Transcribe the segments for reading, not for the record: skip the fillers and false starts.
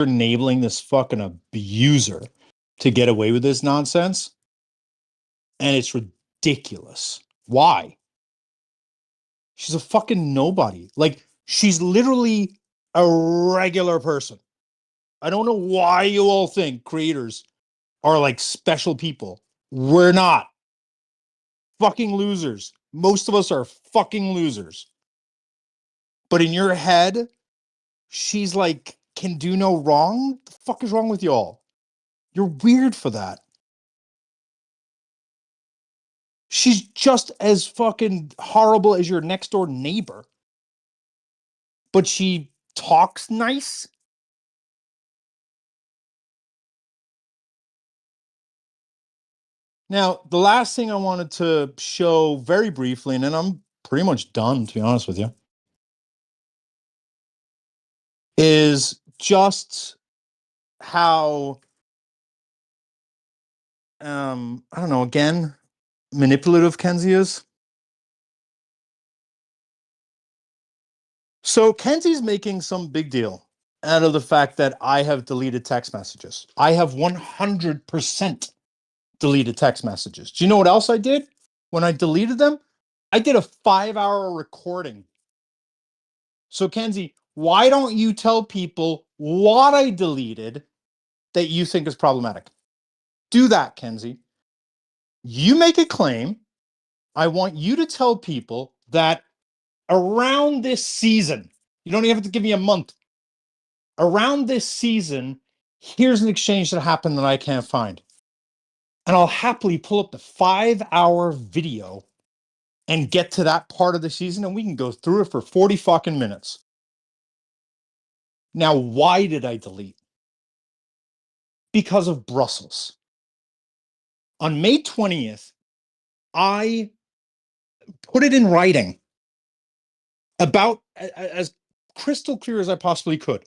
enabling this fucking abuser to get away with this nonsense. And it's ridiculous. Why? She's a fucking nobody. Like, she's literally a regular person. I don't know why you all think creators are like special people. We're not. Fucking losers. Most of us are fucking losers. But in your head, she's like, can do no wrong? The fuck is wrong with y'all? You're weird for that. She's just as fucking horrible as your next door neighbor. But she talks nice. Now, the last thing I wanted to show very briefly, and then I'm pretty much done, to be honest with you, is just how, I don't know, again, manipulative Kenzie is. So Kenzie's making some big deal out of the fact that I have deleted text messages. I have 100% deleted text messages. Do you know what else I did when I deleted them? I did a 5-hour recording. So Kenzie, why don't you tell people what I deleted that you think is problematic? Do that, Kenzie. You make a claim. I want you to tell people that around this season, you don't even have to give me a month. Around this season, here's an exchange that happened that I can't find. And I'll happily pull up the 5-hour video and get to that part of the season, and we can go through it for 40 fucking minutes. Now, why did I delete? Because of Brussels. On May 20th, I put it in writing about as crystal clear as I possibly could.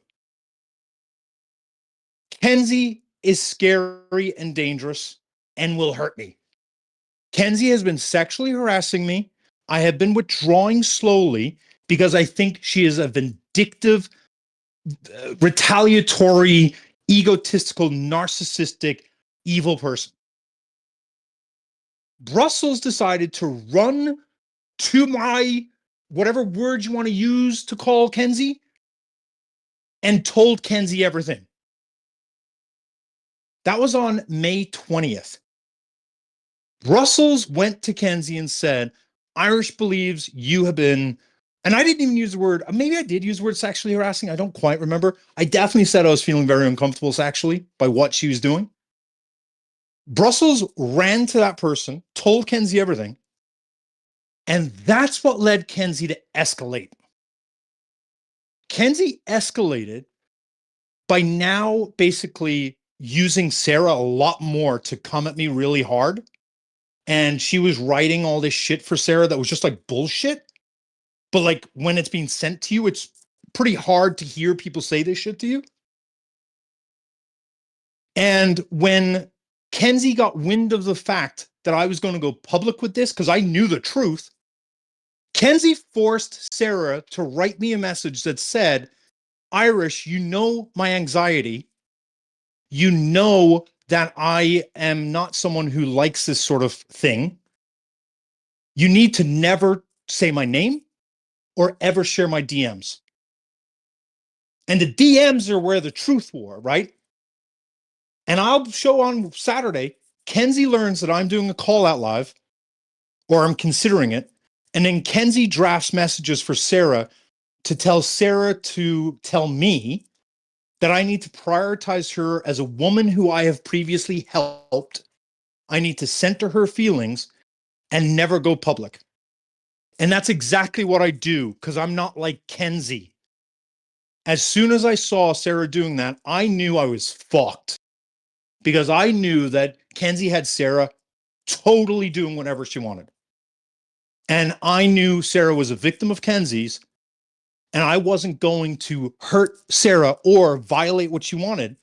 Kenzie is scary and dangerous and will hurt me. Kenzie has been sexually harassing me. I have been withdrawing slowly because I think she is a vindictive, retaliatory, egotistical, narcissistic, evil person. Brussels decided to run to my, whatever word you want to use to call Kenzie, and told Kenzie everything. That was on May 20th. Brussels went to Kenzie and said, Irish believes you have been, and I didn't even use the word, maybe I did use the word sexually harassing. I don't quite remember. I definitely said I was feeling very uncomfortable sexually by what she was doing. Brussels ran to that person, told Kenzie everything, and that's what led Kenzie to escalate. Kenzie escalated by now basically using Sarah a lot more to come at me really hard. And she was writing all this shit for Sarah that was just like bullshit. But like when it's being sent to you, it's pretty hard to hear people say this shit to you. And when Kenzie got wind of the fact that I was going to go public with this, because I knew the truth, Kenzie forced Sarah to write me a message that said, Irish, you know my anxiety. You know that I am not someone who likes this sort of thing. You need to never say my name or ever share my DMs. And the DMs are where the truth war, right? And I'll show on Saturday, Kenzie learns that I'm doing a call out live, or I'm considering it. And then Kenzie drafts messages for Sarah to tell Sarah to tell me that I need to prioritize her as a woman who I have previously helped. I need to center her feelings and never go public. And that's exactly what I do, because I'm not like Kenzie. As soon as I saw Sarah doing that, I knew I was fucked, because I knew that Kenzie had Sarah totally doing whatever she wanted. And I knew Sarah was a victim of Kenzie's, and I wasn't going to hurt Sarah or violate what she wanted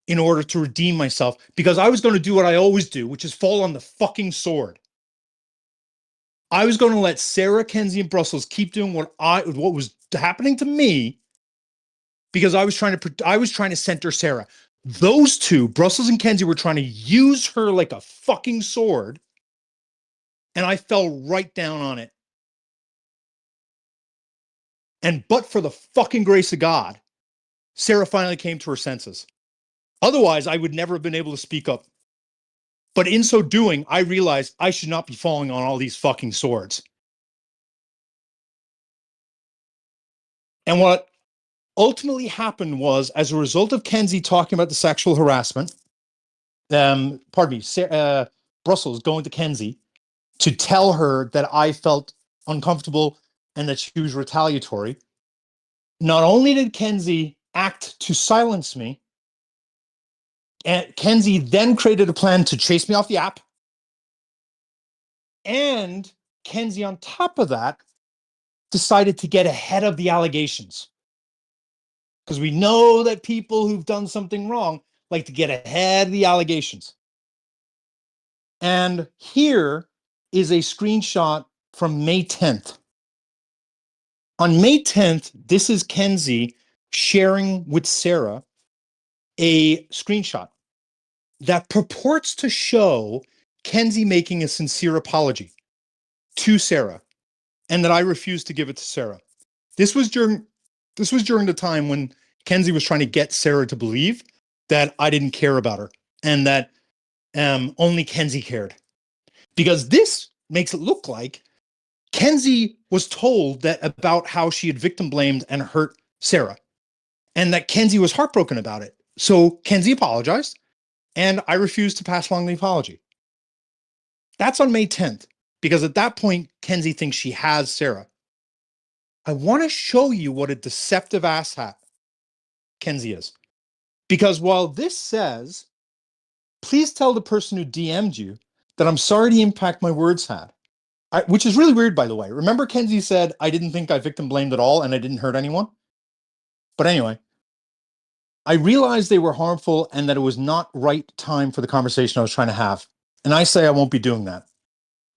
in order to redeem myself, because I was going to do what I always do, which is fall on the fucking sword. I was going to let Sarah, Kenzie, and Brussels keep doing what was happening to me, because I was trying to center Sarah. Those two, Brussels and Kenzie, were trying to use her like a fucking sword, and I fell right down on it. And but for the fucking grace of God, Sarah finally came to her senses. Otherwise, I would never have been able to speak up. But in so doing, I realized I should not be falling on all these fucking swords. And what ultimately happened was, as a result of Kenzie talking about the sexual harassment, Brussels going to Kenzie to tell her that I felt uncomfortable and that she was retaliatory. Not only did Kenzie act to silence me, and Kenzie then created a plan to chase me off the app. And Kenzie, on top of that, decided to get ahead of the allegations. Because we know that people who've done something wrong like to get ahead of the allegations. And here is a screenshot from May 10th. On May 10th, this is Kenzie sharing with Sarah a screenshot that purports to show Kenzie making a sincere apology to Sarah, and that I refused to give it to Sarah. This was during the time when Kenzie was trying to get Sarah to believe that I didn't care about her and that only Kenzie cared. Because this makes it look like Kenzie was told that about how she had victim blamed and hurt Sarah, and that Kenzie was heartbroken about it. So Kenzie apologized, and I refused to pass along the apology. That's on May 10th, because at that point, Kenzie thinks she has Sarah. I want to show you what a deceptive asshat Kenzie is. Because while this says, please tell the person who DM'd you that I'm sorry the impact my words had, which is really weird, by the way. Remember Kenzie said, I didn't think I victim blamed at all and I didn't hurt anyone? But anyway, I realized they were harmful and that it was not right time for the conversation I was trying to have. And I say I won't be doing that.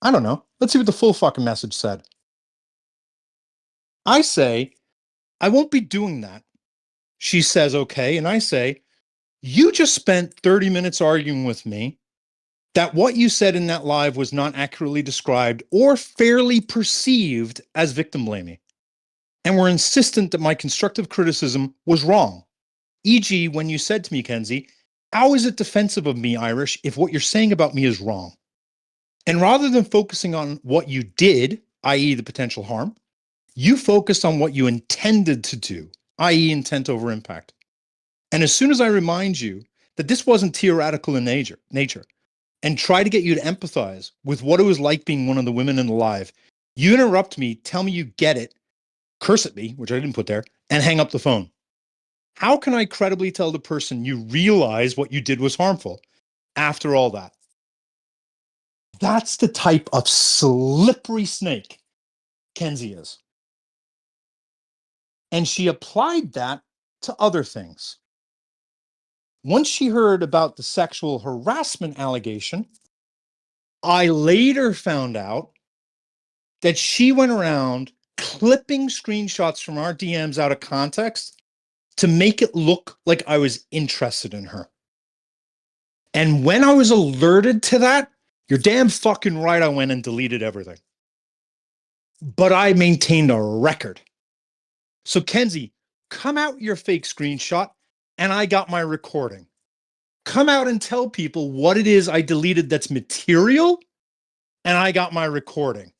I don't know. Let's see what the full fucking message said. I say, I won't be doing that. She says, okay. And I say, you just spent 30 minutes arguing with me that what you said in that live was not accurately described or fairly perceived as victim blaming, and were insistent that my constructive criticism was wrong. E.g., when you said to me, Kenzie, how is it defensive of me, Irish, if what you're saying about me is wrong? And rather than focusing on what you did, i.e. the potential harm, you focused on what you intended to do, i.e. intent over impact. And as soon as I remind you that this wasn't theoretical in nature, and try to get you to empathize with what it was like being one of the women in the live, you interrupt me, tell me you get it, curse at me, which I didn't put there, and hang up the phone. How can I credibly tell the person you realize what you did was harmful after all that? That's the type of slippery snake Kenzie is. And she applied that to other things. Once she heard about the sexual harassment allegation, I later found out that she went around clipping screenshots from our DMs out of context to make it look like I was interested in her. And when I was alerted to that, you're damn fucking right, I went and deleted everything. But I maintained a record. So Kenzie, come out your fake screenshot, and I got my recording. Come out and tell people what it is I deleted that's material, and I got my recording.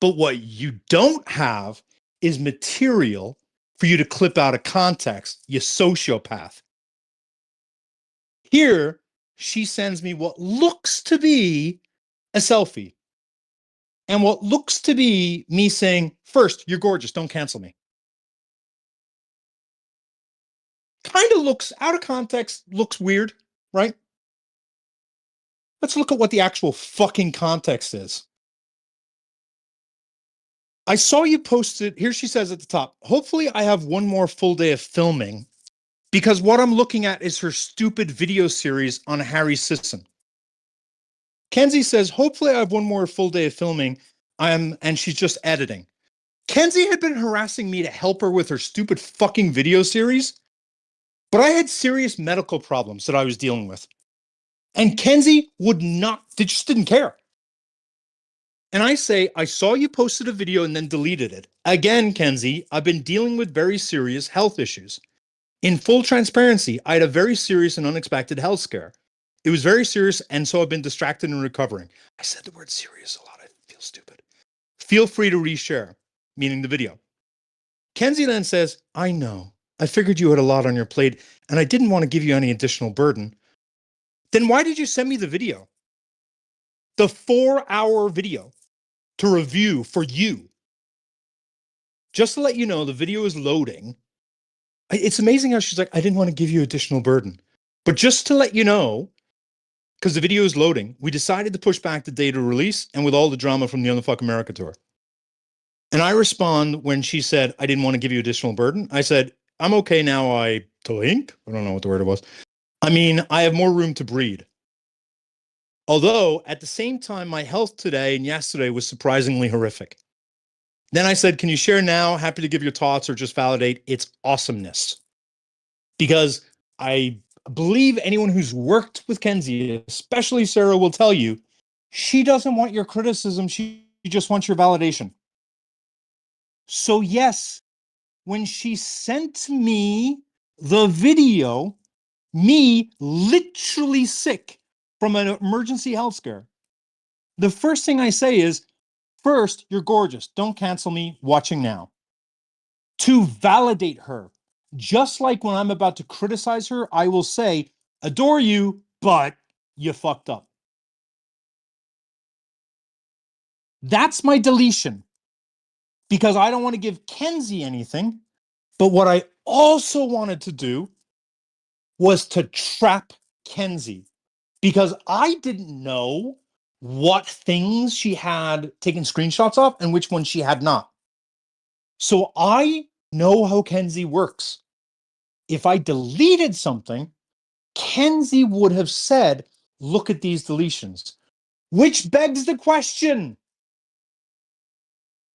But what you don't have is material for you to clip out of context, you sociopath. Here, she sends me what looks to be a selfie. And what looks to be me saying, first, you're gorgeous, don't cancel me. Kind of looks, out of context, looks weird, right? Let's look at what the actual fucking context is. I saw you posted, here she says at the top, hopefully I have one more full day of filming because what I'm looking at is her stupid video series on Harry Sisson. Kenzie says, hopefully I have one more full day of filming, and she's just editing. Kenzie had been harassing me to help her with her stupid fucking video series, but I had serious medical problems that I was dealing with. And Kenzie would not, they just didn't care. And I say, I saw you posted a video and then deleted it. Again, Kenzie, I've been dealing with very serious health issues. In full transparency, I had a very serious and unexpected health scare. It was very serious, and so I've been distracted and recovering. I said the word serious a lot. I feel stupid. Feel free to reshare, meaning the video. Kenzie then says, I know. I figured you had a lot on your plate, and I didn't want to give you any additional burden. Then why did you send me the video? The 4-hour video to review for you. Just to let you know, the video is loading. It's amazing how she's like, I didn't want to give you additional burden. But just to let you know, because the video is loading, we decided to push back the date of release and with all the drama from the Unfuck America tour. And I respond when she said, I didn't want to give you additional burden. I said, I'm okay now, I think. I don't know what the word it was. I mean, I have more room to breathe. Although, at the same time, my health today and yesterday was surprisingly horrific. Then I said, can you share now? Happy to give your thoughts or just validate its awesomeness. Because I believe anyone who's worked with Kenzie, especially Sarah, will tell you, she doesn't want your criticism. She just wants your validation. So yes, when she sent me the video, me literally sick from an emergency health scare, the first thing I say is, first, you're gorgeous. Don't cancel me. Watching now. To validate her. Just like when I'm about to criticize her, I will say, adore you, but you fucked up. That's my deletion. Because I don't want to give Kenzie anything. But what I also wanted to do was to trap Kenzie. Because I didn't know what things she had taken screenshots of and which ones she had not. So I know how Kenzie works. If I deleted something, Kenzie would have said, look at these deletions, which begs the question,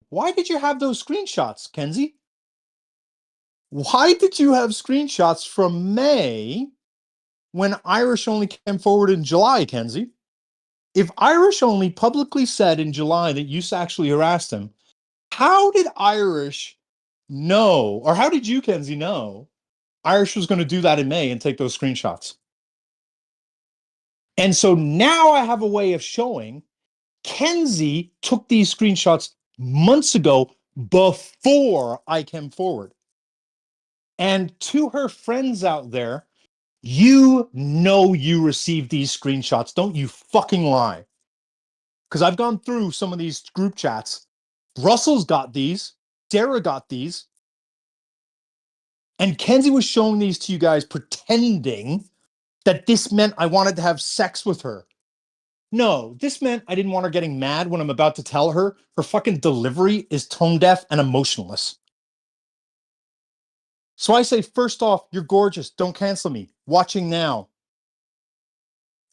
why did you have those screenshots, Kenzie? Why did you have screenshots from May when Irish only came forward in July, Kenzie? If Irish only publicly said in July that you sexually harassed him, how did Irish know, or how did you, Kenzie, know Irish was going to do that in May and take those screenshots? And so now I have a way of showing Kenzie took these screenshots months ago before I came forward. And to her friends out there, you know you received these screenshots. Don't you fucking lie. Because I've gone through some of these group chats. Russell's got these. Sarah got these. And Kenzie was showing these to you guys pretending that this meant I wanted to have sex with her. No, this meant I didn't want her getting mad when I'm about to tell her her fucking delivery is tone deaf and emotionless. So I say, first off, you're gorgeous. Don't cancel me. Watching now.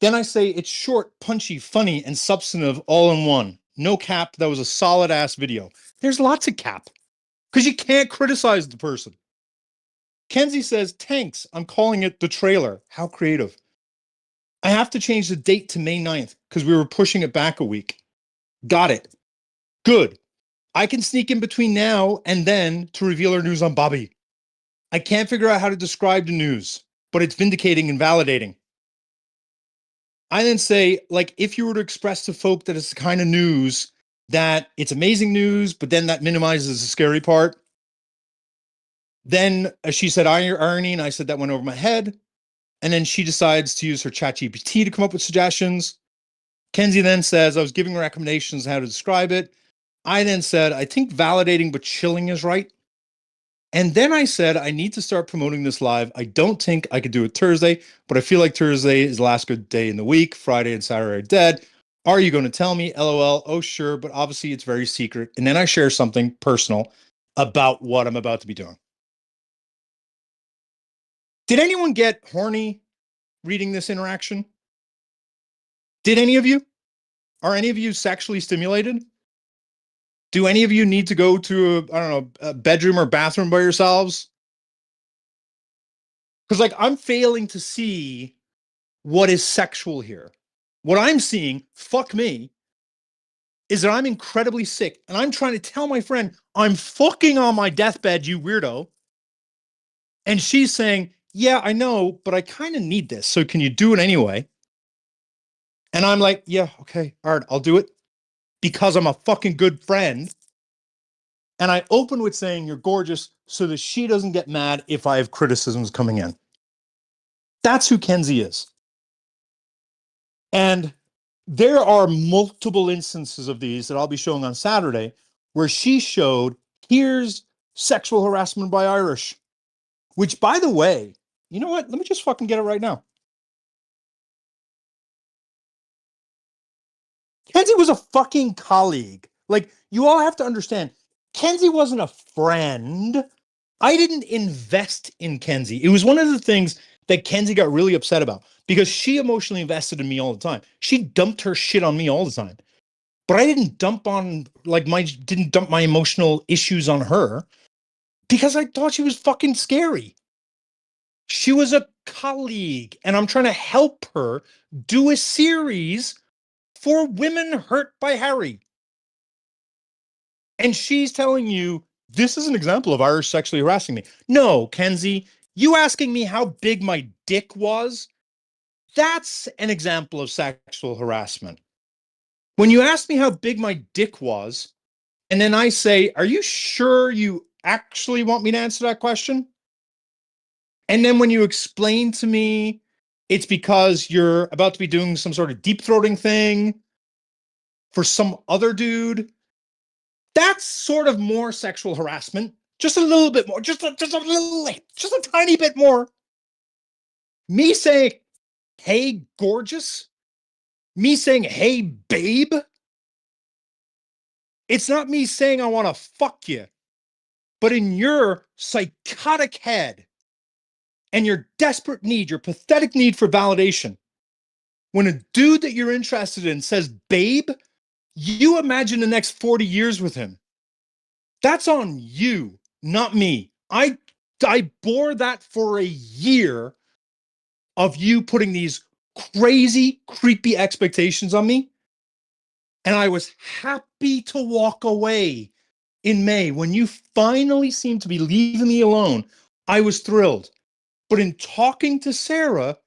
Then I say, it's short, punchy, funny, and substantive all in one. No cap. That was a solid ass video. There's lots of cap because you can't criticize the person. Kenzie says, tanks. I'm calling it the trailer. How creative. I have to change the date to May 9th because we were pushing it back a week. Got it. Good. I can sneak in between now and then to reveal our news on Bobby. I can't figure out how to describe the news, but it's vindicating and validating. I then say, like, if you were to express to folk that it's the kind of news that it's amazing news, but then that minimizes the scary part. Then she said irony, and I said that went over my head. And then she decides to use her ChatGPT to come up with suggestions. Kenzie then says, I was giving recommendations on how to describe it. I then said, I think validating but chilling is right. And then I said, I need to start promoting this live. I don't think I could do it Thursday, but I feel like Thursday is the last good day in the week. Friday and Saturday are dead. Are you going to tell me? LOL. Oh, sure. But obviously it's very secret. And then I share something personal about what I'm about to be doing. Did anyone get horny reading this interaction? Did any of you? Are any of you sexually stimulated? Do any of you need to go to I don't know, a bedroom or bathroom by yourselves? Because like I'm failing to see what is sexual here. What I'm seeing, fuck me, is that I'm incredibly sick and I'm trying to tell my friend I'm fucking on my deathbed, you weirdo. And she's saying, yeah, I know, but I kind of need this. So can you do it anyway? And I'm like, yeah, okay, all right, I'll do it because I'm a fucking good friend. And I open with saying you're gorgeous so that she doesn't get mad if I have criticisms coming in. That's who Kenzie is. And there are multiple instances of these that I'll be showing on Saturday where she showed here's sexual harassment by Irish, which, by the way, you know what? Let me just fucking get it right now. Kenzie was a fucking colleague. Like, you all have to understand, Kenzie wasn't a friend. I didn't invest in Kenzie. It was one of the things that Kenzie got really upset about because she emotionally invested in me all the time. She dumped her shit on me all the time. But I didn't didn't dump my emotional issues on her because I thought she was fucking scary. She was a colleague and I'm trying to help her do a series for women hurt by Harry. And she's telling you, this is an example of Irish sexually harassing me. No, Kenzie, you asking me how big my dick was, that's an example of sexual harassment. When you ask me how big my dick was, and then I say, are you sure you actually want me to answer that question? And then when you explain to me it's because you're about to be doing some sort of deep throating thing for some other dude, that's sort of more sexual harassment. Just a little bit more, just a tiny bit more. Me saying, hey, gorgeous, me saying, hey, babe, it's not me saying I want to fuck you, but in your psychotic head and your desperate need, your pathetic need for validation, when a dude that you're interested in says, babe, you imagine the next 40 years with him. That's on you, not me. I bore that for a year of you putting these crazy, creepy expectations on me. And I was happy to walk away in May when you finally seemed to be leaving me alone. I was thrilled. But in talking to Sarah,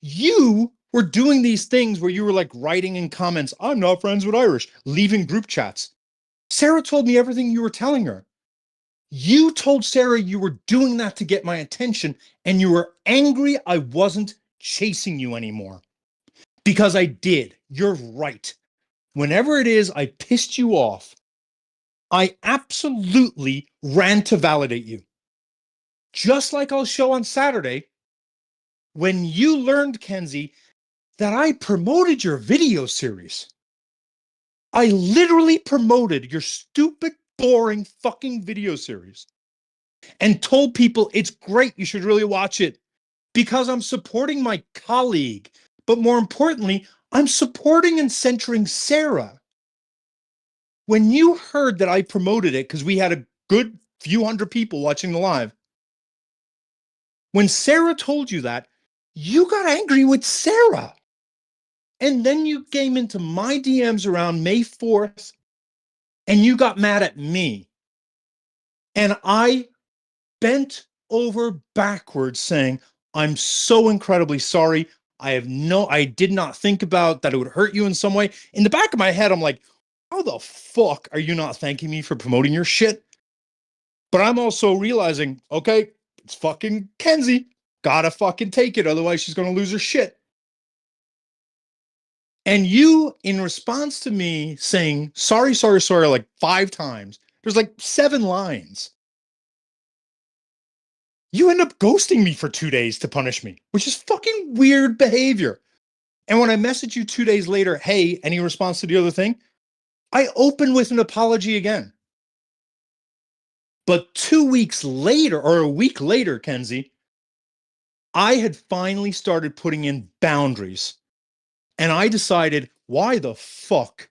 you were doing these things where you were like writing in comments, I'm not friends with Irish, leaving group chats. Sarah told me everything you were telling her. You told Sarah you were doing that to get my attention, and you were angry I wasn't chasing you anymore. Because I did. You're right. Whenever it is I pissed you off, I absolutely ran to validate you. Just like I'll show on Saturday, when you learned, Kenzie, that I promoted your video series. I literally promoted your stupid, boring fucking video series and told people it's great, you should really watch it because I'm supporting my colleague. But more importantly, I'm supporting and centering Sarah. When you heard that I promoted it, because we had a good few hundred people watching the live, when Sarah told you that, you got angry with Sarah. And then you came into my DMs around May 4th and you got mad at me. And I bent over backwards saying, I'm so incredibly sorry. I did not think about that it would hurt you in some way. In the back of my head, I'm like, how the fuck are you not thanking me for promoting your shit? But I'm also realizing, okay, it's fucking Kenzie. Gotta fucking take it. Otherwise, she's going to lose her shit. And you, in response to me saying, sorry, sorry, sorry, like 5 times, there's like 7 lines. You end up ghosting me for 2 days to punish me, which is fucking weird behavior. And when I message you 2 days later, hey, any response to the other thing? I open with an apology again. But 2 weeks later, or a week later, Kenzie, I had finally started putting in boundaries. And I decided, why the fuck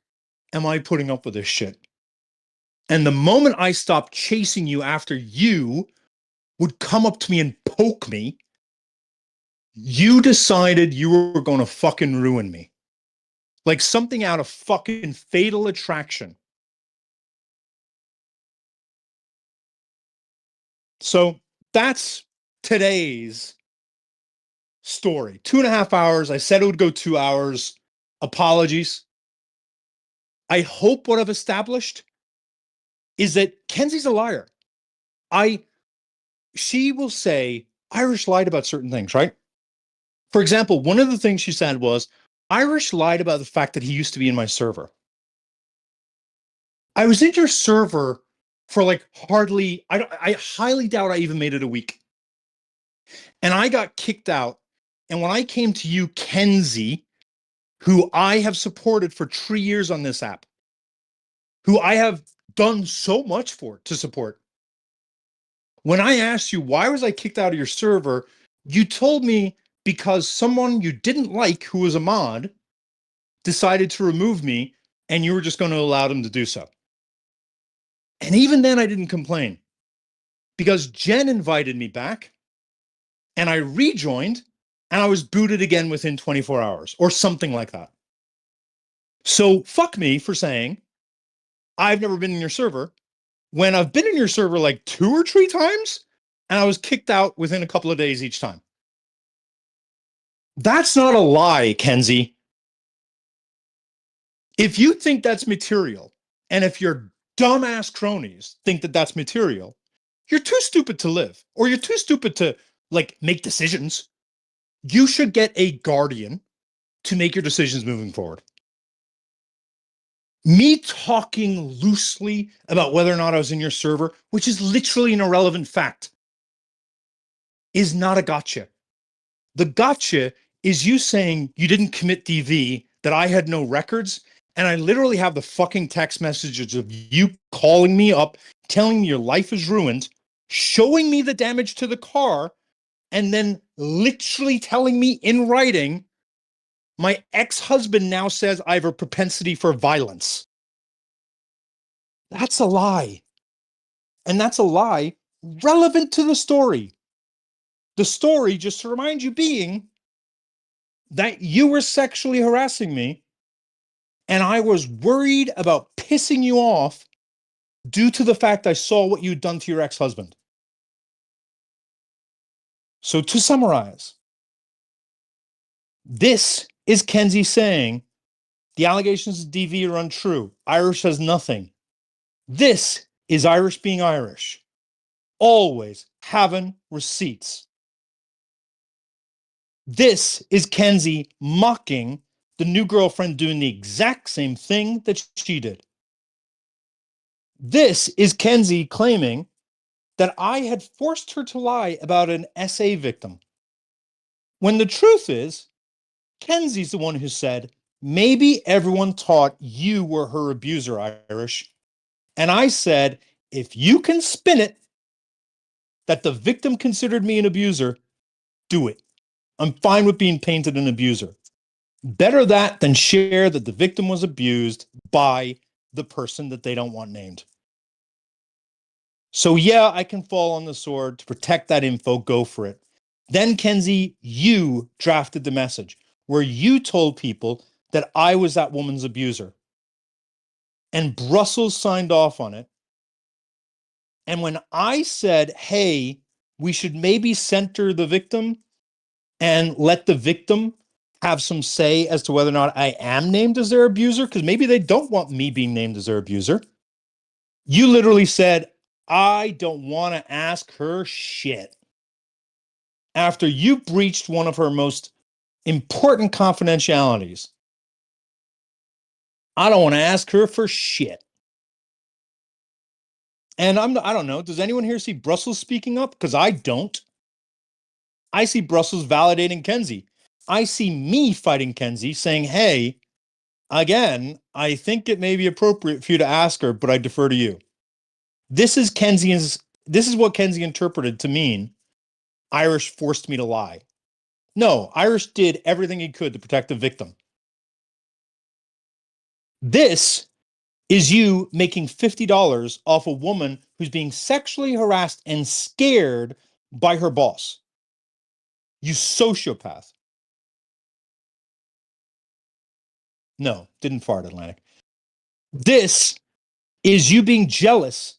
am I putting up with this shit? And the moment I stopped chasing you after you would come up to me and poke me, you decided you were going to fucking ruin me. Like something out of fucking Fatal Attraction. So that's today's story. 2.5 hours. I said it would go 2 hours. Apologies. I hope what I've established is that Kenzie's a liar. She will say Irish lied about certain things, right? For example, one of the things she said was Irish lied about the fact that he used to be in my server. I was in your server for like I highly doubt I even made it a week. And I got kicked out. And when I came to you, Kenzie, who I have supported for 3 years on this app, who I have done so much for to support. When I asked you, why was I kicked out of your server? You told me because someone you didn't like, who was a mod, decided to remove me and you were just going to allow them to do so. And even then I didn't complain because Jen invited me back and I rejoined and I was booted again within 24 hours or something like that. So fuck me for saying I've never been in your server when I've been in your server like 2 or 3 times and I was kicked out within a couple of days each time. That's not a lie, Kenzie. If you think that's material, and if your dumbass cronies think that that's material, you're too stupid to live, or you're too stupid to like make decisions. You should get a guardian to make your decisions moving forward. Me talking loosely about whether or not I was in your server, which is literally an irrelevant fact, is not a gotcha. The gotcha is you saying you didn't commit DV, that I had no records, and I literally have the fucking text messages of you calling me up, telling me your life is ruined, showing me the damage to the car, and then literally telling me in writing, my ex-husband now says I have a propensity for violence. That's a lie. And that's a lie relevant to the story. The story, just to remind you, being that you were sexually harassing me and I was worried about pissing you off due to the fact I saw what you'd done to your ex-husband. So to summarize, this is Kenzie saying the allegations of DV are untrue. Irish has nothing. This is Irish being Irish. Always having receipts. This is Kenzie mocking the new girlfriend doing the exact same thing that she did. This is Kenzie claiming that I had forced her to lie about an SA victim. When the truth is, Kenzie's the one who said, maybe everyone thought you were her abuser, Irish. And I said, if you can spin it that the victim considered me an abuser, do it. I'm fine with being painted an abuser. Better that than share that the victim was abused by the person that they don't want named. So yeah, I can fall on the sword to protect that info, go for it. Then Kenzie, you drafted the message where you told people that I was that woman's abuser. And Brussels signed off on it. And when I said, hey, we should maybe center the victim and let the victim have some say as to whether or not I am named as their abuser, because maybe they don't want me being named as their abuser. You literally said, I don't want to ask her shit. After you breached one of her most important confidentialities, I don't want to ask her for shit. And I don't know, does anyone here see Brussels speaking up? Because I don't. I see Brussels validating Kenzie. I see me fighting Kenzie saying, hey, again, I think it may be appropriate for you to ask her, but I defer to you. This is what Kenzie interpreted to mean Irish forced me to lie. No, Irish did everything he could to protect the victim. This is you making $50 off a woman who's being sexually harassed and scared by her boss. You sociopath. No, didn't fart, Atlantic. This is you being jealous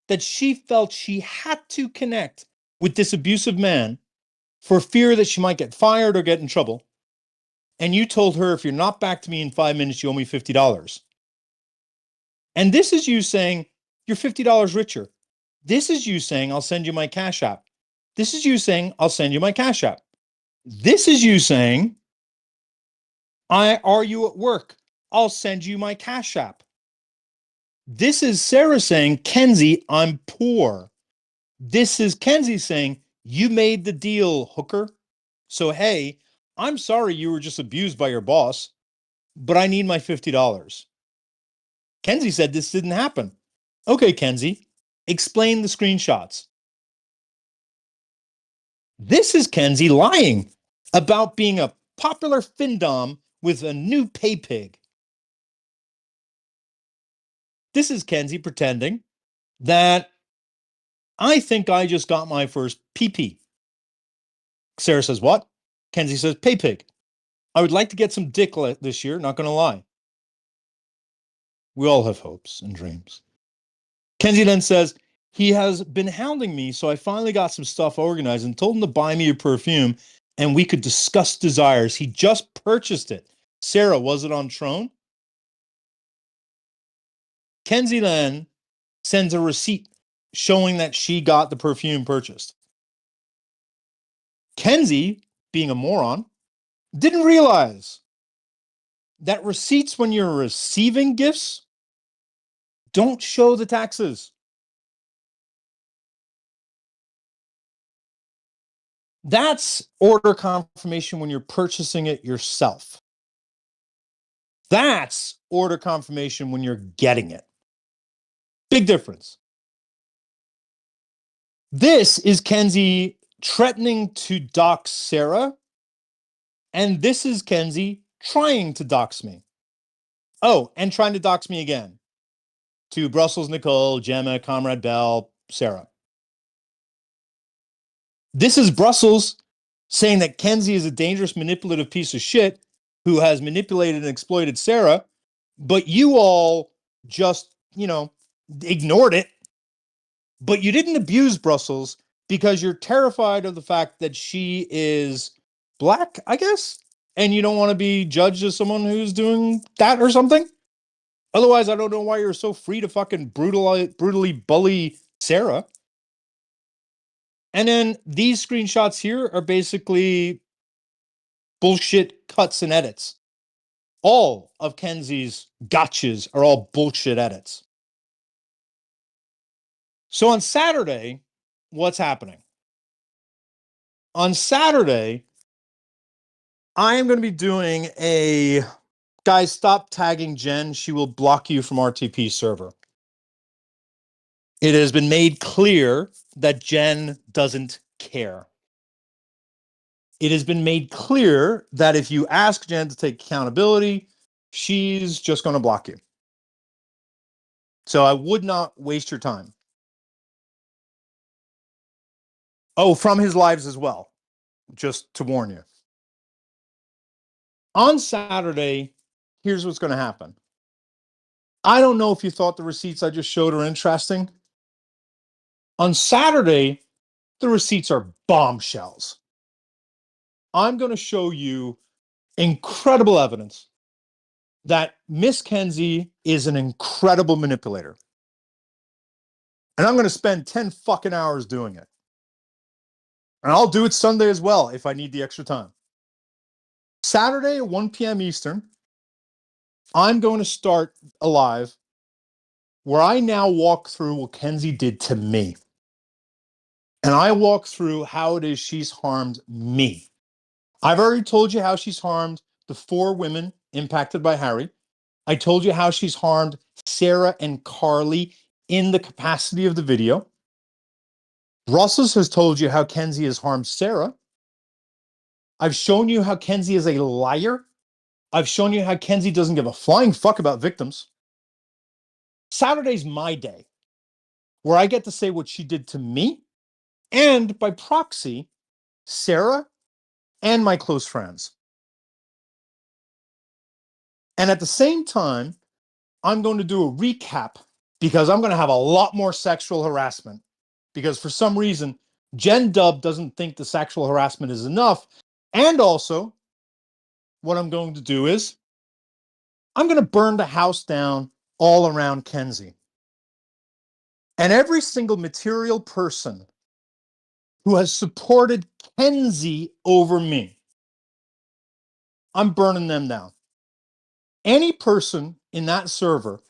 that she felt she had to connect with this abusive man for fear that she might get fired or get in trouble. And you told her, if you're not back to me in 5 minutes, you owe me $50. And this is you saying, you're $50 richer. This is you saying, I'll send you my Cash App. This is you saying, I'll send you my Cash App. This is you saying, are you at work? I'll send you my Cash App. This is Sarah saying, Kenzie, I'm poor. This is Kenzie saying, you made the deal, hooker. So, hey, I'm sorry you were just abused by your boss, but I need my $50. Kenzie said this didn't happen. Okay, Kenzie, explain the screenshots. This is Kenzie lying about being a popular findom with a new pay pig. This is Kenzie pretending that I think I just got my first PP. Sarah says, what? Kenzie says, pay pig. I would like to get some dick this year, not going to lie. We all have hopes and dreams. Kenzie then says, he has been hounding me, so I finally got some stuff organized and told him to buy me a perfume and we could discuss desires. He just purchased it. Sarah, was it on Tron? Kenzie then sends a receipt showing that she got the perfume purchased. Kenzie, being a moron, didn't realize that receipts when you're receiving gifts don't show the taxes. That's order confirmation when you're purchasing it yourself. That's order confirmation when you're getting it. Big difference. This is Kenzie threatening to dox Sarah, and this is Kenzie trying to dox me. Oh, and trying to dox me again to Brussels Nicole, Gemma, Comrade Bell, Sarah. This is Brussels saying that Kenzie is a dangerous, manipulative piece of shit who has manipulated and exploited Sarah, but you all just, ignored it. But you didn't abuse Brussels because you're terrified of the fact that she is black, I guess, and you don't want to be judged as someone who's doing that or something. Otherwise, I don't know why you're so free to fucking brutally bully Sarah. And then these screenshots here are basically bullshit cuts and edits. All of Kenzie's gotchas are all bullshit edits. So on Saturday, what's happening? On Saturday, I am going to be doing a, guys, stop tagging Jen. She will block you from RTP server. It has been made clear that Jen doesn't care. It has been made clear that if you ask Jen to take accountability, she's just going to block you. So I would not waste your time. Oh, from his lives as well, just to warn you. On Saturday, here's what's going to happen. I don't know if you thought the receipts I just showed are interesting. On Saturday, the receipts are bombshells. I'm going to show you incredible evidence that Miss Kenzie is an incredible manipulator. And I'm going to spend 10 fucking hours doing it. And I'll do it Sunday as well if I need the extra time. Saturday at 1 p.m. Eastern, I'm going to start a live where I now walk through what Kenzie did to me. And I walk through how it is she's harmed me. I've already told you how she's harmed the 4 women impacted by Harry. I told you how she's harmed Sarah and Carly in the capacity of the video. Brussels has told you how Kenzie has harmed Sarah. I've shown you how Kenzie is a liar. I've shown you how Kenzie doesn't give a flying fuck about victims. Saturday's my day where I get to say what she did to me and by proxy, Sarah and my close friends. And at the same time, I'm going to do a recap because I'm going to have a lot more sexual harassment because for some reason, Jen Dub doesn't think the sexual harassment is enough. And also, what I'm going to do is I'm going to burn the house down all around Kenzie. And every single material person who has supported Kenzie over me, I'm burning them down. Any person in that server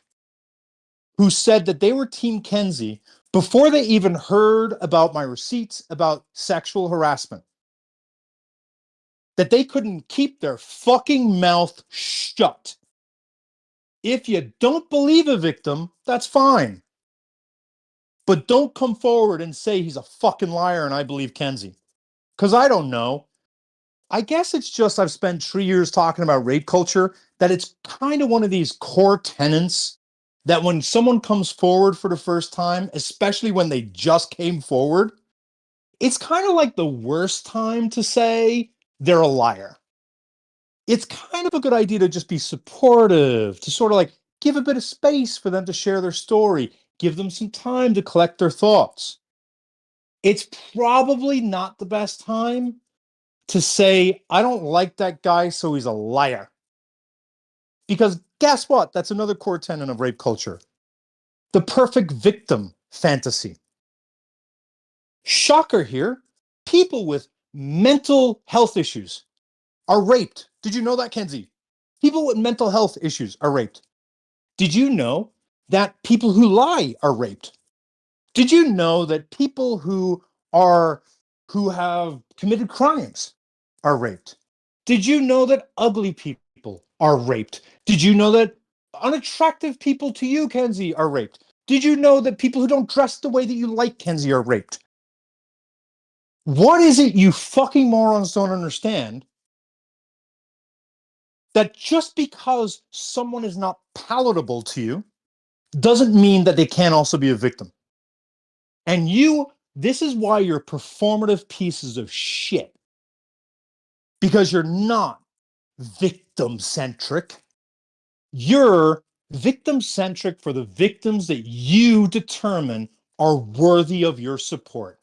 who said that they were Team Kenzie before they even heard about my receipts about sexual harassment, that they couldn't keep their fucking mouth shut. If you don't believe a victim, that's fine. But don't come forward and say he's a fucking liar and I believe Kenzie. Because I don't know. I guess it's just I've spent 3 years talking about rape culture, that it's kind of one of these core tenets that when someone comes forward for the first time, especially when they just came forward, it's kind of like the worst time to say they're a liar. It's kind of a good idea to just be supportive, to sort of like give a bit of space for them to share their story, give them some time to collect their thoughts. It's probably not the best time to say, I don't like that guy, so he's a liar. Because guess what? That's another core tenet of rape culture. The perfect victim fantasy. Shocker here. People with mental health issues are raped. Did you know that, Kenzie? People with mental health issues are raped. Did you know that people who lie are raped? Did you know that people who have committed crimes are raped? Did you know that ugly people are raped? Did you know that unattractive people to you, Kenzie, are raped? Did you know that people who don't dress the way that you like, Kenzie, are raped? What is it you fucking morons don't understand? That just because someone is not palatable to you doesn't mean that they can't also be a victim. And this is why you're performative pieces of shit. Because you're not victim centric. You're victim centric for the victims that you determine are worthy of your support.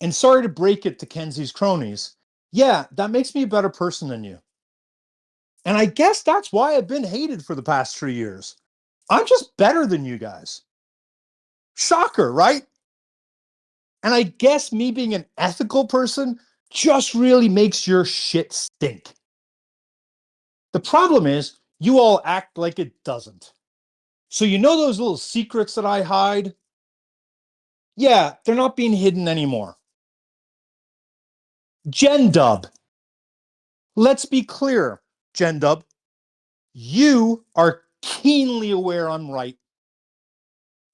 And sorry to break it to Kenzie's cronies. Yeah, that makes me a better person than you. And I guess that's why I've been hated for the past 3 years. I'm just better than you guys. Shocker, right? And I guess me being an ethical person just really makes your shit stink. The problem is, you all act like it doesn't. So you know those little secrets that I hide? Yeah, they're not being hidden anymore. Jen Dub. Let's be clear, Jen Dub. You are keenly aware I'm right.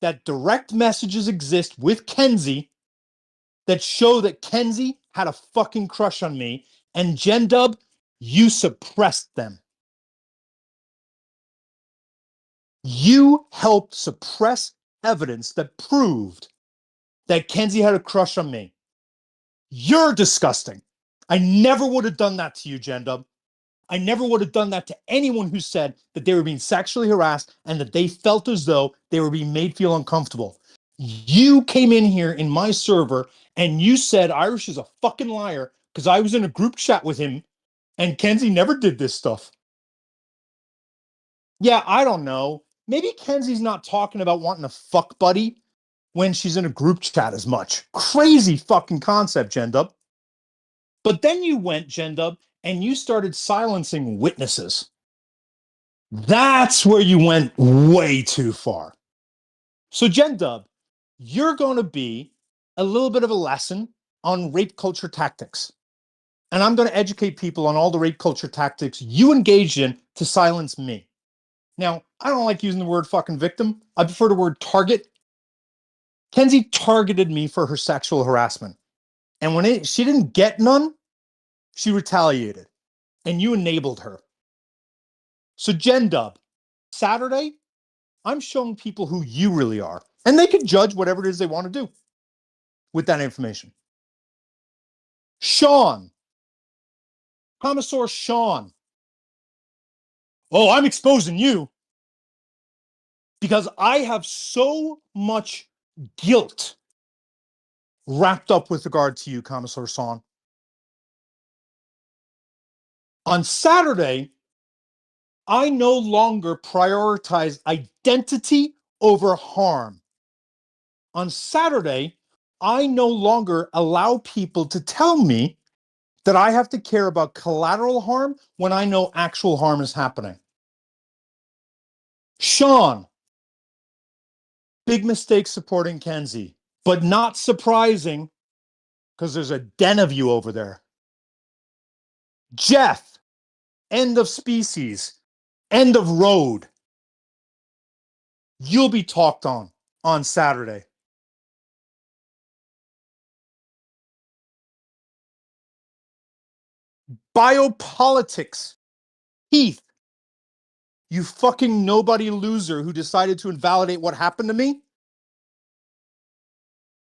That direct messages exist with Kenzie that show that Kenzie had a fucking crush on me, and Jen Dub, you suppressed them. You helped suppress evidence that proved that Kenzie had a crush on me. You're disgusting. I never would have done that to you, Jen Dub. I never would have done that to anyone who said that they were being sexually harassed and that they felt as though they were being made feel uncomfortable. You came in here in my server and you said Irish is a fucking liar because I was in a group chat with him and Kenzie never did this stuff. Yeah, I don't know. Maybe Kenzie's not talking about wanting a fuck buddy when she's in a group chat as much. Crazy fucking concept, Jendub. But then you went, Jendub, and you started silencing witnesses. That's where you went way too far. So, Jendub, you're going to be a little bit of a lesson on rape culture tactics. And I'm going to educate people on all the rape culture tactics you engaged in to silence me. Now, I don't like using the word fucking victim. I prefer the word target. Kenzie targeted me for her sexual harassment. And when she didn't get none, she retaliated. And you enabled her. So, Jen Dub, Saturday, I'm showing people who you really are. And they can judge whatever it is they want to do with that information. Sean, Commissar Sean. Oh, I'm exposing you because I have so much guilt wrapped up with regard to you, Commissar Sean. On Saturday, I no longer prioritize identity over harm. On Saturday, I no longer allow people to tell me that I have to care about collateral harm when I know actual harm is happening. Sean, big mistake supporting Kenzie, but not surprising because there's a den of you over there. Jeff, end of species, end of road. You'll be talked on Saturday. Biopolitics. Heath, you fucking nobody loser who decided to invalidate what happened to me.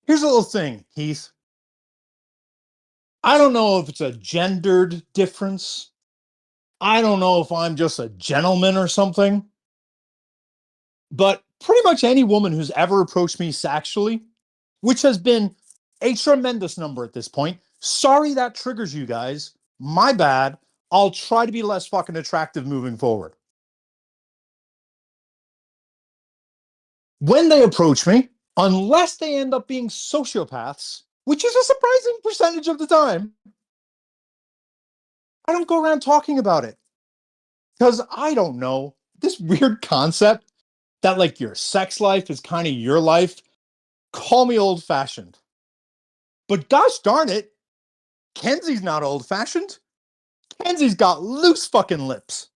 Here's a little thing, Heath. I don't know if it's a gendered difference. I don't know if I'm just a gentleman or something. But pretty much any woman who's ever approached me sexually, which has been a tremendous number at this point, sorry that triggers you guys. My bad. I'll try to be less fucking attractive moving forward. When they approach me, unless they end up being sociopaths, which is a surprising percentage of the time, I don't go around talking about it. Because I don't know, this weird concept that like your sex life is kind of your life, call me old fashioned. But gosh darn it, Kenzie's not old fashioned. Kenzie's got loose fucking lips.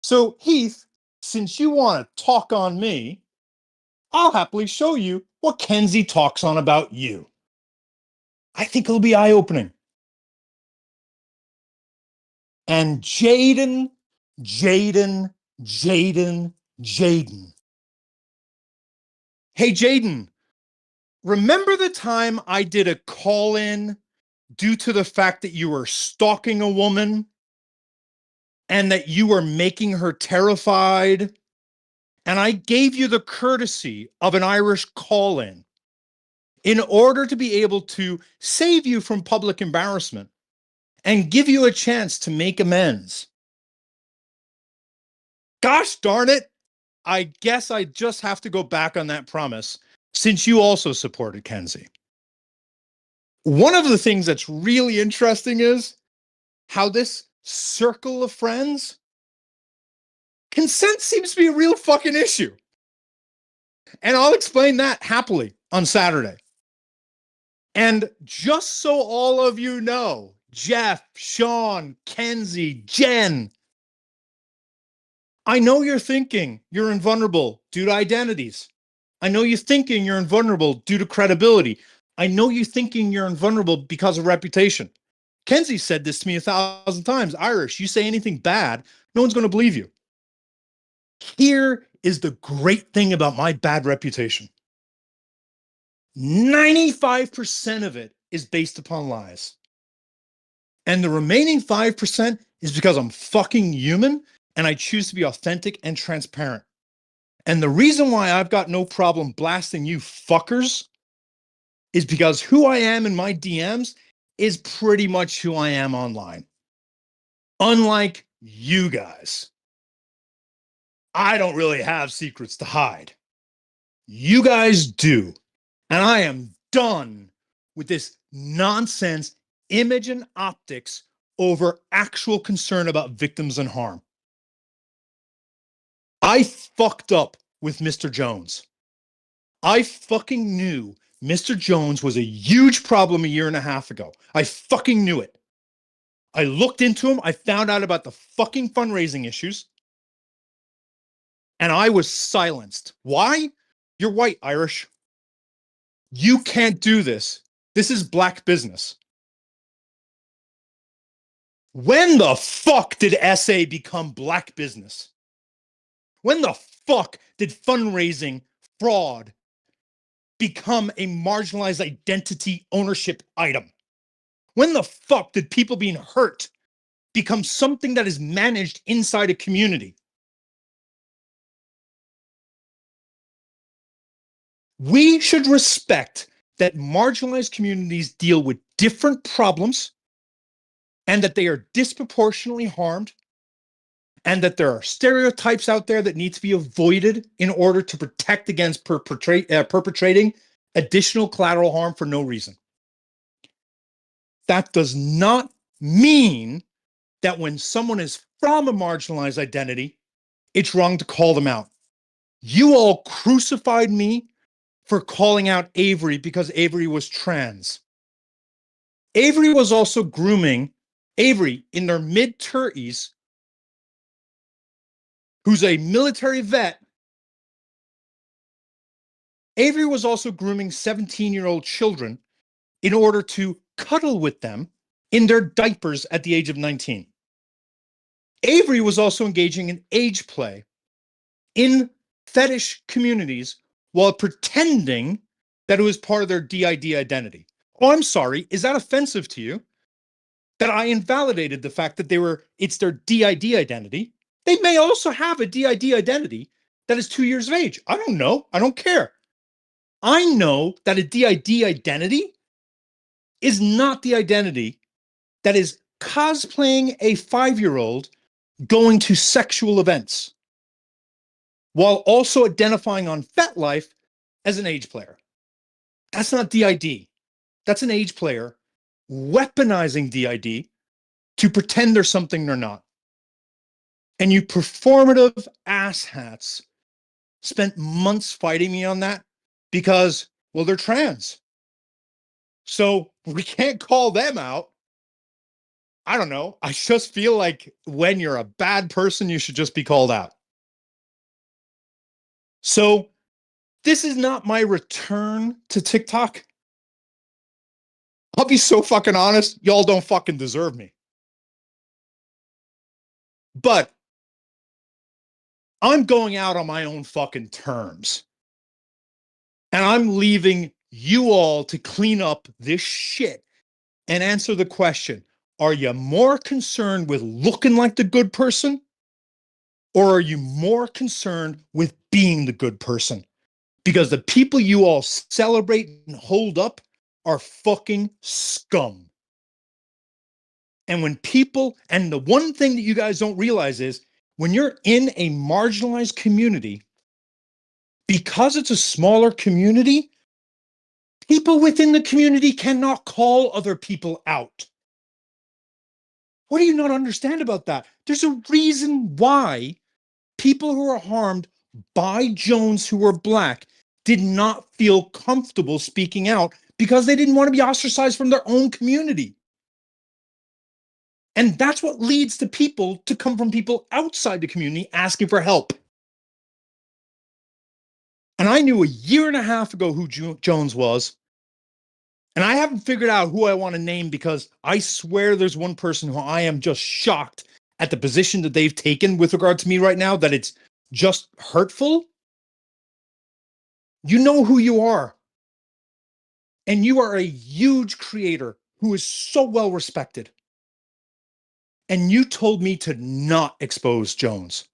So, Heath, since you want to talk on me, I'll happily show you what Kenzie talks on about you. I think it'll be eye-opening. And Jaden. Hey, Jaden, remember the time I did a call-in due to the fact that you were stalking a woman and that you were making her terrified? And I gave you the courtesy of an Irish call-in in order to be able to save you from public embarrassment and give you a chance to make amends. Gosh darn it, I guess I just have to go back on that promise since you also supported Kenzie. One of the things that's really interesting is how this circle of friends, consent seems to be a real fucking issue. And I'll explain that happily on Saturday. And just so all of you know, Jeff, Sean, Kenzie, Jen, I know you're thinking you're invulnerable due to identities. I know you're thinking you're invulnerable due to credibility. I know you're thinking you're invulnerable because of reputation. Kenzie said this to me 1,000 times. Irish, you say anything bad, no one's going to believe you. Here is the great thing about my bad reputation. 95% of it is based upon lies. And the remaining 5% is because I'm fucking human and I choose to be authentic and transparent. And the reason why I've got no problem blasting you fuckers is because who I am in my DMs is pretty much who I am online. Unlike you guys, I don't really have secrets to hide. You guys do. And I am done with this nonsense image and optics over actual concern about victims and harm. I fucked up with Mr. Jones. I fucking knew Mr. Jones was a huge problem a year and a half ago. I fucking knew it. I looked into him. I found out about the fucking fundraising issues. And I was silenced. Why? You're white, Irish. You can't do this. This is black business. When the fuck did SA become black business? When the fuck did fundraising fraud become a marginalized identity ownership item? When the fuck did people being hurt become something that is managed inside a community? We should respect that marginalized communities deal with different problems and that they are disproportionately harmed and that there are stereotypes out there that need to be avoided in order to protect against perpetrating additional collateral harm for no reason. That does not mean that when someone is from a marginalized identity, it's wrong to call them out. You all crucified me for calling out Avery because Avery was trans. Avery was also grooming Avery in their mid-30s, who's a military vet. Avery was also grooming 17-year-old children in order to cuddle with them in their diapers at the age of 19. Avery was also engaging in age play in fetish communities while pretending that it was part of their DID identity. Oh, I'm sorry. Is that offensive to you? That I invalidated the fact that it's their DID identity. They may also have a DID identity that is 2 years of age. I don't know. I don't care. I know that a DID identity is not the identity that is cosplaying a 5-year-old going to sexual events while also identifying on FetLife as an age player. That's not DID. That's an age player weaponizing DID to pretend they're something they're not. And you performative asshats spent months fighting me on that because, well, they're trans. So we can't call them out. I don't know. I just feel like when you're a bad person, you should just be called out. So this is not my return to TikTok. I'll be so fucking honest. Y'all don't fucking deserve me. But I'm going out on my own fucking terms. And I'm leaving you all to clean up this shit and answer the question. Are you more concerned with looking like the good person? Or are you more concerned with being the good person? Because the people you all celebrate and hold up are fucking scum. And when people, and the one thing that you guys don't realize is when you're in a marginalized community, because it's a smaller community, people within the community cannot call other people out. What do you not understand about that? There's a reason why people who are harmed by Jones who were Black did not feel comfortable speaking out because they didn't want to be ostracized from their own community. And that's what leads to people to come from people outside the community asking for help. And I knew a year and a half ago who Jones was. And I haven't figured out who I want to name because I swear there's one person who I am just shocked at the position that they've taken with regard to me right now, that it's just hurtful. You know who you are. And you are a huge creator who is so well respected. And you told me to not expose Jones.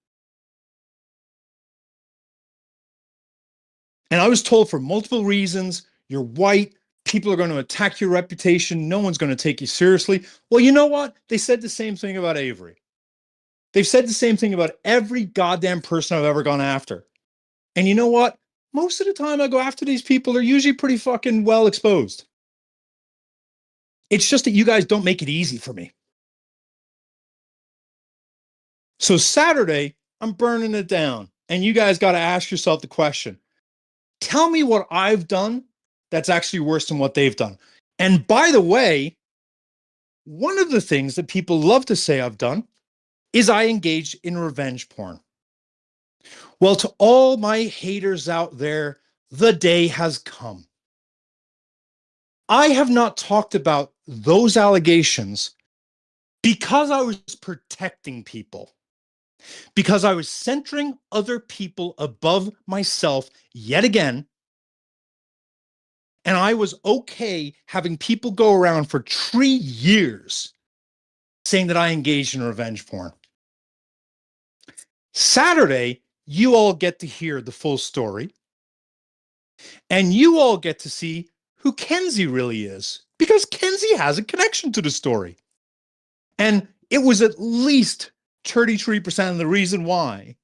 And I was told for multiple reasons, you're white, people are going to attack your reputation, no one's going to take you seriously. Well, you know what? They said the same thing about Avery. They've said the same thing about every goddamn person I've ever gone after. And you know what? Most of the time I go after these people, they're usually pretty fucking well exposed. It's just that you guys don't make it easy for me. So Saturday, I'm burning it down. And you guys got to ask yourself the question, tell me what I've done that's actually worse than what they've done. And by the way, one of the things that people love to say I've done is I engaged in revenge porn. Well, to all my haters out there, the day has come. I have not talked about those allegations because I was protecting people. because I was centering other people above myself yet again. And I was okay having people go around for 3 years saying that I engaged in revenge porn. Saturday, you all get to hear the full story. And you all get to see who Kenzie really is, because Kenzie has a connection to the story. And it was at least 33% of the reason why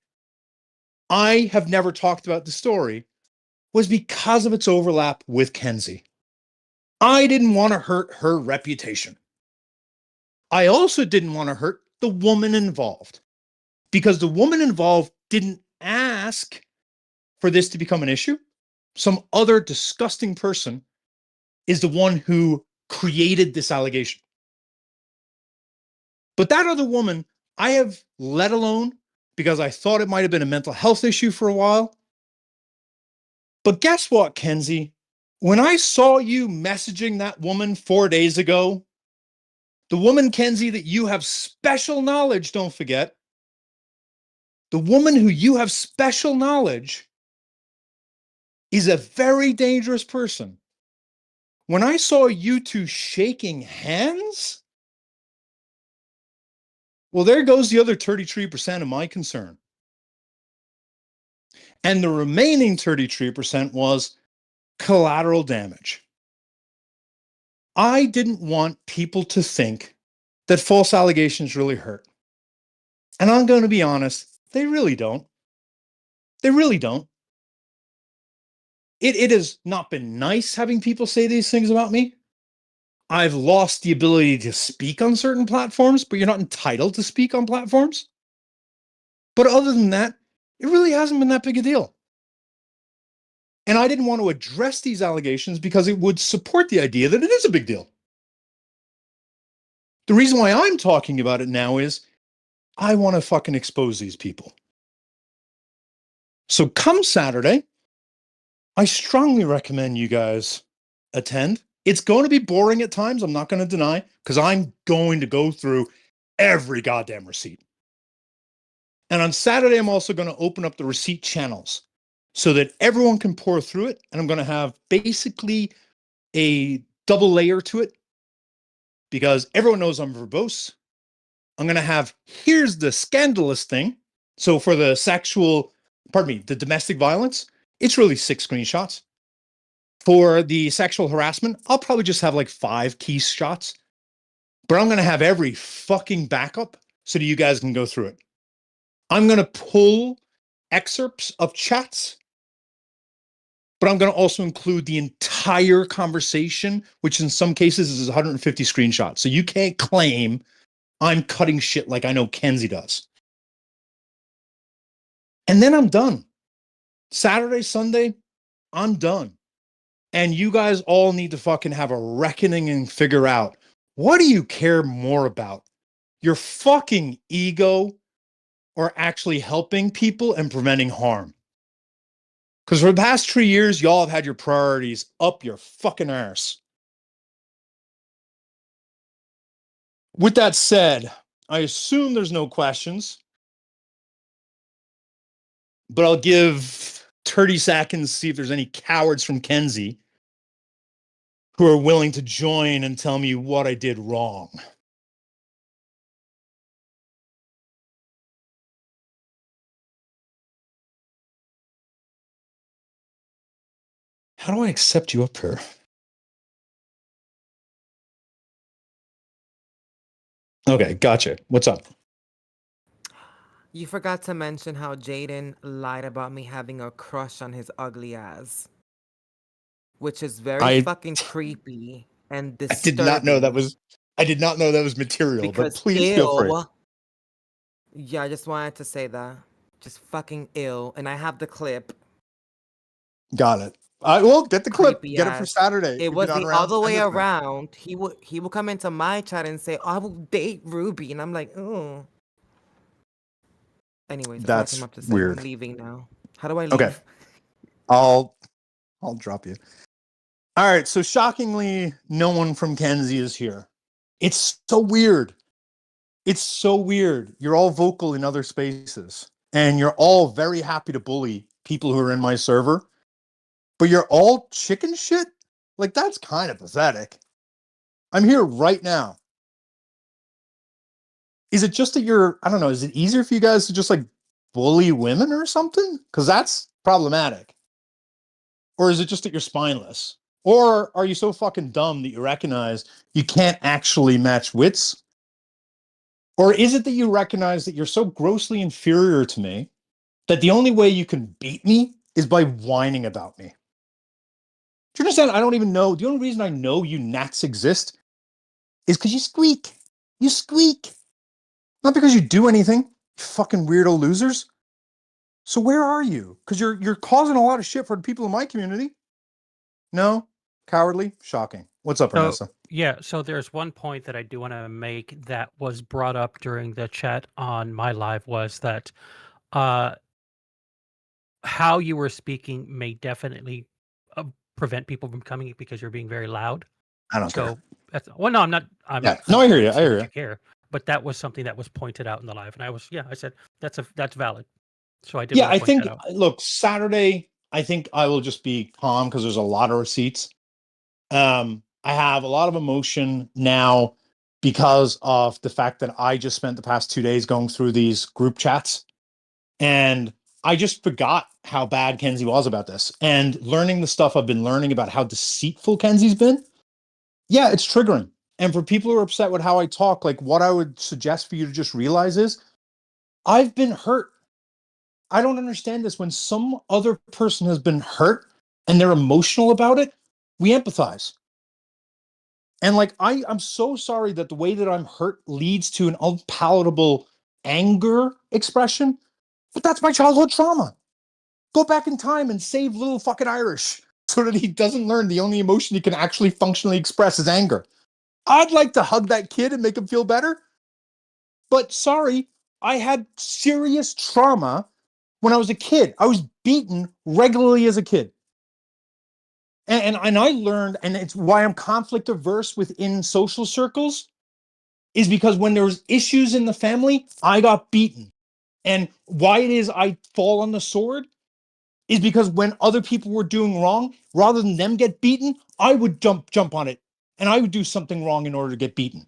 I have never talked about the story was because of its overlap with Kenzie. I didn't want to hurt her reputation. I also didn't want to hurt the woman involved, because the woman involved didn't ask for this to become an issue. Some other disgusting person is the one who created this allegation. But that other woman, I have let alone because I thought it might have been a mental health issue for a while. But guess what, Kenzie? When I saw you messaging that woman 4 days ago, the woman, Kenzie, that you have special knowledge, don't forget, the woman who you have special knowledge is a very dangerous person. When I saw you two shaking hands, well, there goes the other 33% of my concern. And the remaining 33% was collateral damage. I didn't want people to think that false allegations really hurt. And I'm going to be honest, they really don't. They really don't. It has not been nice having people say these things about me. I've lost the ability to speak on certain platforms, but you're not entitled to speak on platforms. But other than that, it really hasn't been that big a deal. And I didn't want to address these allegations because it would support the idea that it is a big deal. The reason why I'm talking about it now is I want to fucking expose these people. So come Saturday, I strongly recommend you guys attend. It's going to be boring at times, I'm not going to deny, because I'm going to go through every goddamn receipt. And on Saturday, I'm also going to open up the receipt channels so that everyone can pour through it. And I'm going to have basically a double layer to it because everyone knows I'm verbose. I'm going to have, here's the scandalous thing. So for the the domestic violence, it's really 6 screenshots. For the sexual harassment, I'll probably just have like 5 key shots. But I'm going to have every fucking backup so that you guys can go through it. I'm going to pull excerpts of chats, but I'm going to also include the entire conversation, which in some cases is 150 screenshots. So you can't claim I'm cutting shit like I know Kenzie does. And then I'm done. Saturday, Sunday, I'm done. And you guys all need to fucking have a reckoning and figure out, what do you care more about? Your fucking ego or actually helping people and preventing harm? Because for the past 3 years, y'all have had your priorities up your fucking arse. With that said, I assume there's no questions, but I'll give 30 seconds to see if there's any cowards from Kenzie who are willing to join and tell me what I did wrong. How do I accept you up here? Okay, gotcha. What's up? You forgot to mention how Jaden lied about me having a crush on his ugly ass, which is very I fucking creepy and I did not know that disturbing was I did not know that was material, but because please feel free. ill. Yeah, I just wanted to say that. Just fucking ill. And I have the clip. Got it. I will get the clip. Creepy Get it for ass. Saturday It if you're was not the around. other Send way it to me. around. He would come into my chat and say, I will date Ruby. And I'm like, oh. Anyways, that's all I came That's up to say. I'm weird. leaving now. How do I Okay. leave? I'll drop you. All right. So shockingly, no one from Kenzie is here. It's so weird. It's so weird. You're all vocal in other spaces, and you're all very happy to bully people who are in my server, but you're all chicken shit? Like, that's kind of pathetic. I'm here right now. Is it just that I don't know, is it easier for you guys to just like bully women or something? Because that's problematic. Or is it just that you're spineless? Or are you so fucking dumb that you recognize you can't actually match wits? Or is it that you recognize that you're so grossly inferior to me that the only way you can beat me is by whining about me? Do you understand? I don't even know. The only reason I know you gnats exist is because you squeak. You squeak. Not because you do anything, you fucking weirdo losers. So where are you? Because you're causing a lot of shit for the people in my community. No? Cowardly? Shocking. What's up, So Ernesto? yeah, so there's one point that I do want to make that was brought up during the chat on my live was that uh how you were speaking may definitely uh, prevent people from coming because you're being very loud. I don't care. So that's well, no, I'm not. Yeah. I'm No, I hear not you. I saying hear that you. you care, but that was something that was pointed out in the live, and I said that's valid. So I did Yeah, want to I point think, that out. look, Saturday, I think I will just be calm because there's a lot of receipts. I have a lot of emotion now because of the fact that I just spent the past 2 days going through these group chats. And I just forgot how bad Kenzie was about this. And learning the stuff I've been learning about how deceitful Kenzie's been, yeah, it's triggering. And for people who are upset with how I talk, like what I would suggest for you to just realize is I've been hurt. I don't understand this. When some other person has been hurt and they're emotional about it, we empathize. And like I'm so sorry that the way that I'm hurt leads to an unpalatable anger expression, but that's my childhood trauma. Go back in time and save little fucking Irish so that he doesn't learn the only emotion he can actually functionally express is anger. I'd like to hug that kid and make him feel better, but sorry, I had serious trauma when I was a kid. I was beaten regularly as a kid. And I learned, and it's why I'm conflict averse within social circles, is because when there was issues in the family, I got beaten. And why it is I fall on the sword is because when other people were doing wrong, rather than them get beaten, I would jump on it and I would do something wrong in order to get beaten.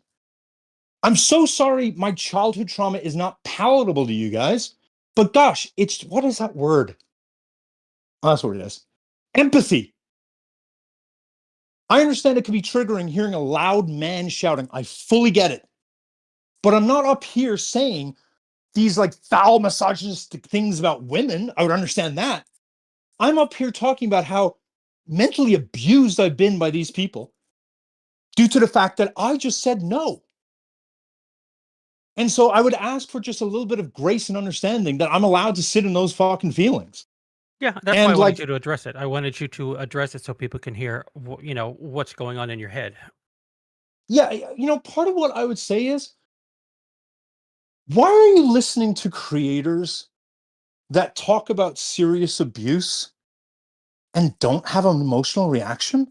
I'm so sorry my childhood trauma is not palatable to you guys, but gosh, it's what is that word? Oh, that's what it is. Empathy. I understand it can be triggering hearing a loud man shouting. I fully get it. But I'm not up here saying these like foul misogynistic things about women. I would understand that. I'm up here talking about how mentally abused I've been by these people due to the fact that I just said no. And so I would ask for just a little bit of grace and understanding that I'm allowed to sit in those fucking feelings. Yeah, that's why I And wanted like, you to address it. I wanted you to address it so people can hear, what's going on in your head. yeah, part of what I would say is, why are you listening to creators that talk about serious abuse and don't have an emotional reaction?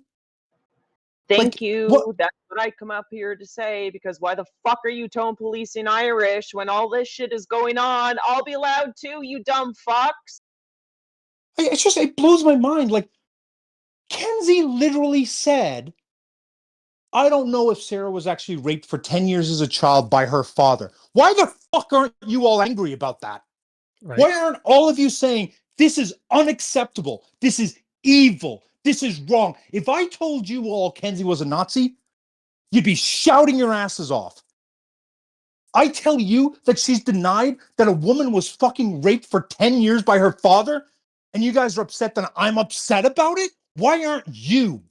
Thank Like, what? you. That's what I come up here to say, because why the fuck are you tone policing Irish when all this shit is going on? I'll be loud too, you dumb fucks. It's just, it blows my mind. Like, Kenzie literally said, I don't know if Sarah was actually raped for 10 years as a child by her father. Why the fuck aren't you all angry about that? Right. Why aren't all of you saying, this is unacceptable? This is evil. This is wrong. If I told you all Kenzie was a Nazi, you'd be shouting your asses off. I tell you that she's denied that a woman was fucking raped for 10 years by her father, and you guys are upset that I'm upset about it? Why aren't you?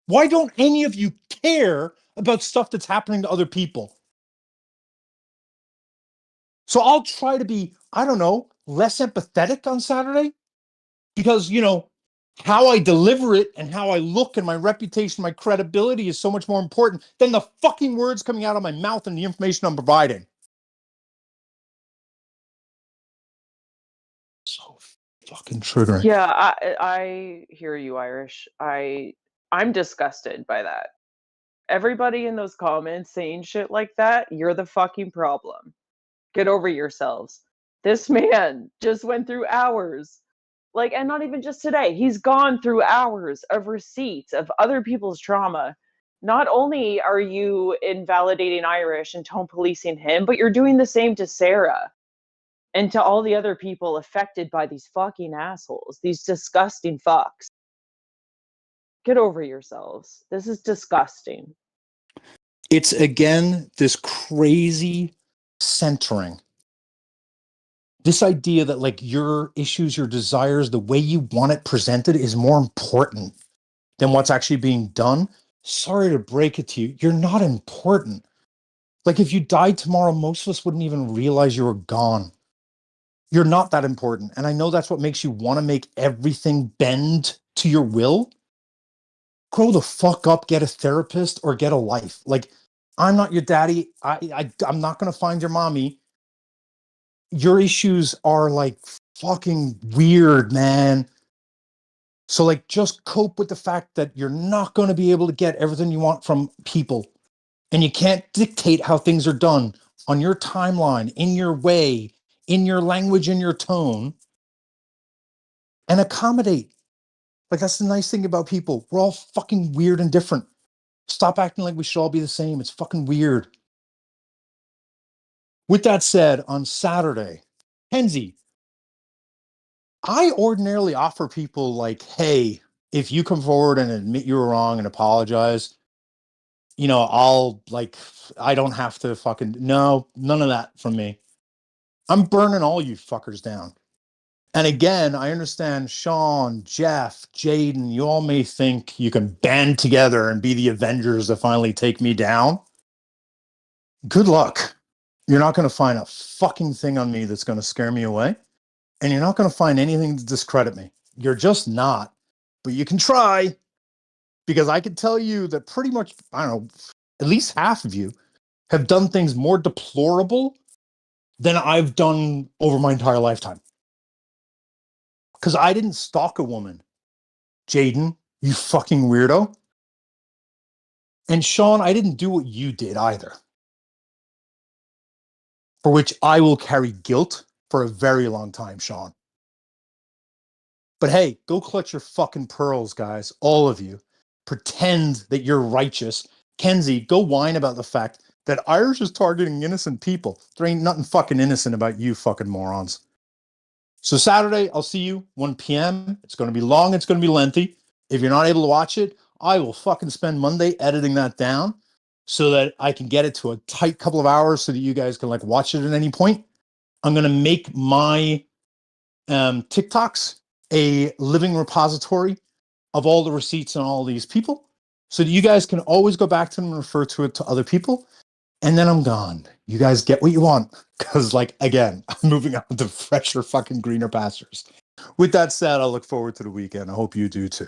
Why don't any of you care about stuff that's happening to other people? So I'll try to be, I don't know, less empathetic on Saturday because, how I deliver it and how I look and my reputation, my credibility is so much more important than the fucking words coming out of my mouth and the information I'm providing. So fucking triggering. Yeah, I hear you, Irish. I'm disgusted by that. everybody in those comments saying shit like that, you're the fucking problem. Get over yourselves. This man just went through hours, like, and not even just today, he's gone through hours of receipts of other people's trauma. Not only are you invalidating Irish and tone policing him, but you're doing the same to Sarah and to all the other people affected by these fucking assholes, these disgusting fucks. Get over yourselves. This is disgusting. It's again this crazy centering. This idea that like your issues, your desires, the way you want it presented is more important than what's actually being done. Sorry to break it to you. You're not important. Like if you died tomorrow, most of us wouldn't even realize you were gone. You're not that important. And I know that's what makes you want to make everything bend to your will. Grow the fuck up, get a therapist or get a life. Like, I'm not your daddy. I'm not going to find your mommy. Your issues are like fucking weird, man. So like, just cope with the fact that you're not going to be able to get everything you want from people. And you can't dictate how things are done on your timeline, in your way, in your language, in your tone, and accommodate. Like, that's the nice thing about people. We're all fucking weird and different. Stop acting like we should all be the same. It's fucking weird. With that said, on Saturday, Kenzie, I ordinarily offer people like, hey, if you come forward and admit you were wrong and apologize, you know, I don't have to fucking, no, none of that from me. I'm burning all you fuckers down. And again, I understand Sean, Jeff, Jaden, you all may think you can band together and be the Avengers to finally take me down. Good luck. You're not going to find a fucking thing on me that's going to scare me away. And you're not going to find anything to discredit me. You're just not. But you can try, because I can tell you that pretty much, I don't know, at least half of you have done things more deplorable than I've done over my entire lifetime. Because I didn't stalk a woman. Jaden, you fucking weirdo. And Sean, I didn't do what you did either. For which I will carry guilt for a very long time, Sean. But hey, go clutch your fucking pearls, guys. All of you. Pretend that you're righteous. Kenzie, go whine about the fact that Irish is targeting innocent people. There ain't nothing fucking innocent about you fucking morons. So Saturday, I'll see you 1 p.m. It's going to be long. It's going to be lengthy. If you're not able to watch it, I will fucking spend Monday editing that down so that I can get it to a tight couple of hours so that you guys can like watch it at any point. I'm going to make my TikToks a living repository of all the receipts on all these people so that you guys can always go back to them and refer to it to other people. And then I'm gone. You guys get what you want. Because, like, again, I'm moving on to fresher, fucking greener pastures. With that said, I look forward to the weekend. I hope you do too.